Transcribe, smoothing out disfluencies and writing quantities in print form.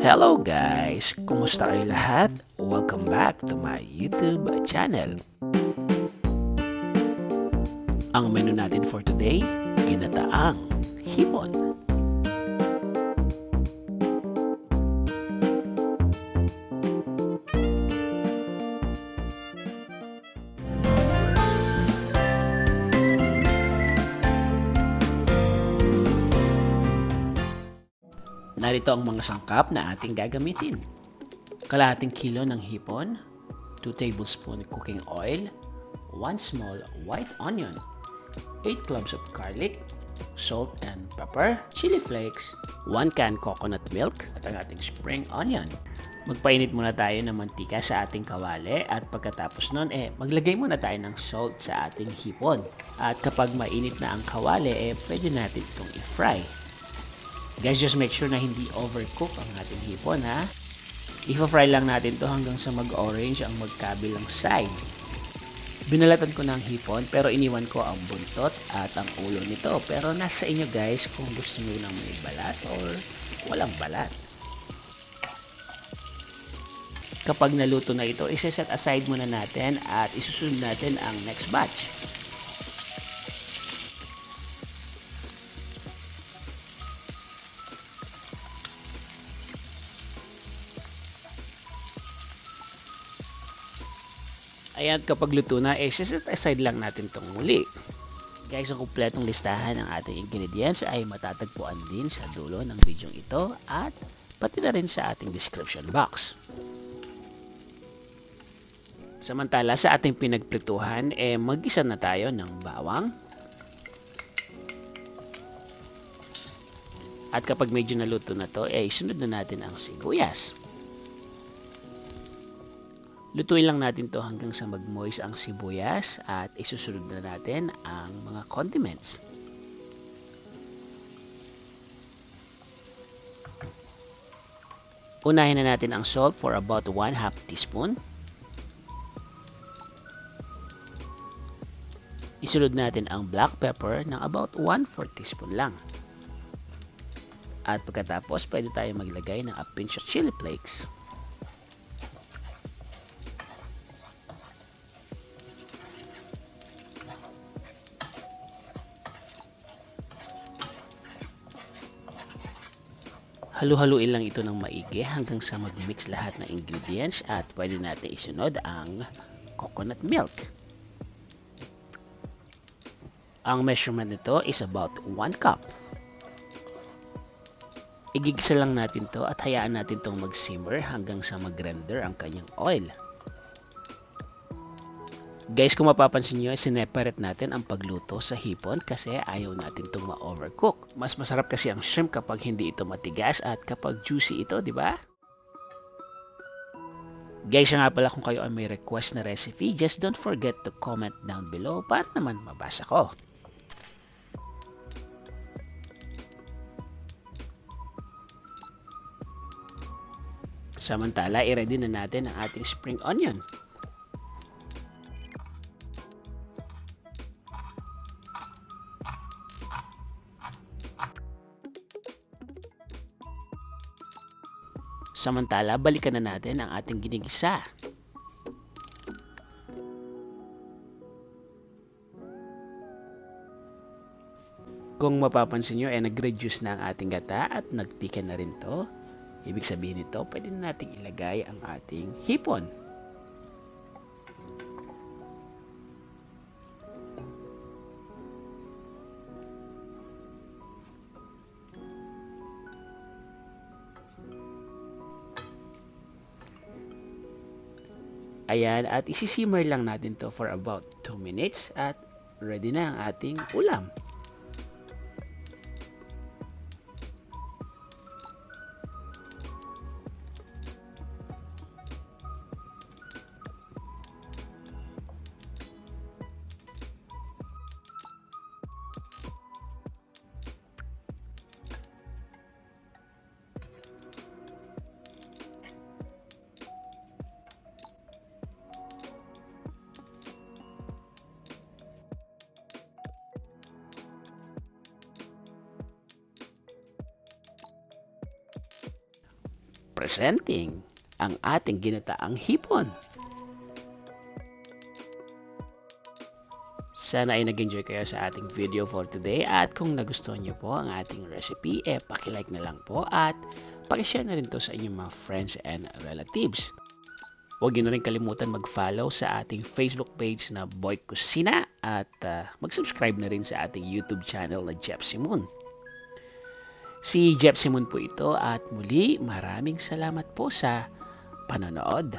Hello guys! Kumusta kayo lahat? Welcome back to my YouTube channel. Ang menu natin for today, ginataang hipon. Narito ang mga sangkap na ating gagamitin. Kalahating kilo ng hipon, 2 tablespoon cooking oil, 1 small white onion, 8 cloves of garlic, salt and pepper, chili flakes, 1 can coconut milk at ang ating spring onion. Magpainit muna tayo ng mantika sa ating kawali at pagkatapos nun maglagay muna tayo ng salt sa ating hipon. At kapag mainit na ang kawali pwede natin itong i-fry. Guys, just make sure na hindi overcook ang ating hipon ha. I-fry lang natin to hanggang sa mag-orange ang magkabilang side. Binalatan ko ng hipon pero iniwan ko ang buntot at ang ulo nito. Pero nasa inyo guys kung gusto nyo lang may balat or walang balat. Kapag naluto na ito, isa-set aside muna natin at isusunod natin ang next batch. Ayan, kapag luto na, set aside lang natin itong muli. Guys, ang kumpletong listahan ng ating ingredients ay matatagpuan din sa dulo ng video ito at pati na rin sa ating description box. Samantala, sa ating pinagprituhan, mag-isa na tayo ng bawang. At kapag medyo naluto na to, sunod na natin ang sibuyas. Lutuin lang natin to hanggang sa mag-moist ang sibuyas at isusunod na natin ang mga condiments. Unahin na natin ang salt for about 1/2 teaspoon. Isunod natin ang black pepper ng about 1/4 teaspoon lang. At pagkatapos pwede tayo maglagay ng a pinch of chili flakes. Halu-haluin lang ito ng maigi hanggang sa mag-mix lahat ng ingredients at pwede natin isunod ang coconut milk. Ang measurement nito is about 1 cup. Igigisa lang natin to at hayaan natin itong mag-simmer hanggang sa mag-render ang kanyang oil. Guys, kung mapapansin nyo, sineparate natin ang pagluto sa hipon kasi ayaw natin itong ma-overcook. Mas masarap kasi ang shrimp kapag hindi ito matigas at kapag juicy ito, di ba? Guys, nga pala kung kayo ay may request na recipe, just don't forget to comment down below para naman mabasa ko. Samantala, i-ready na natin ang ating spring onion. Samantala, balikan na natin ang ating ginigisa. Kung mapapansin nyo, nag-reduce na ang ating gata at nagtika na rin to. Ibig sabihin nito, pwede na natin ilagay ang ating hipon. Ayan, at isisimmer lang natin to for about 2 minutes at ready na ang ating ulam. presenting ang ating ginataang hipon. Sana ay nag-enjoy kayo sa ating video for today at kung nagustuhan niyo po ang ating recipe, paki-like na lang po at paki-share na rin to sa inyong mga friends and relatives. Huwag niyo na rin kalimutan mag-follow sa ating Facebook page na Boy Kusina at mag-subscribe na rin sa ating YouTube channel na Jeff Simon. Si Jeff Simon po ito at muli maraming salamat po sa panonood.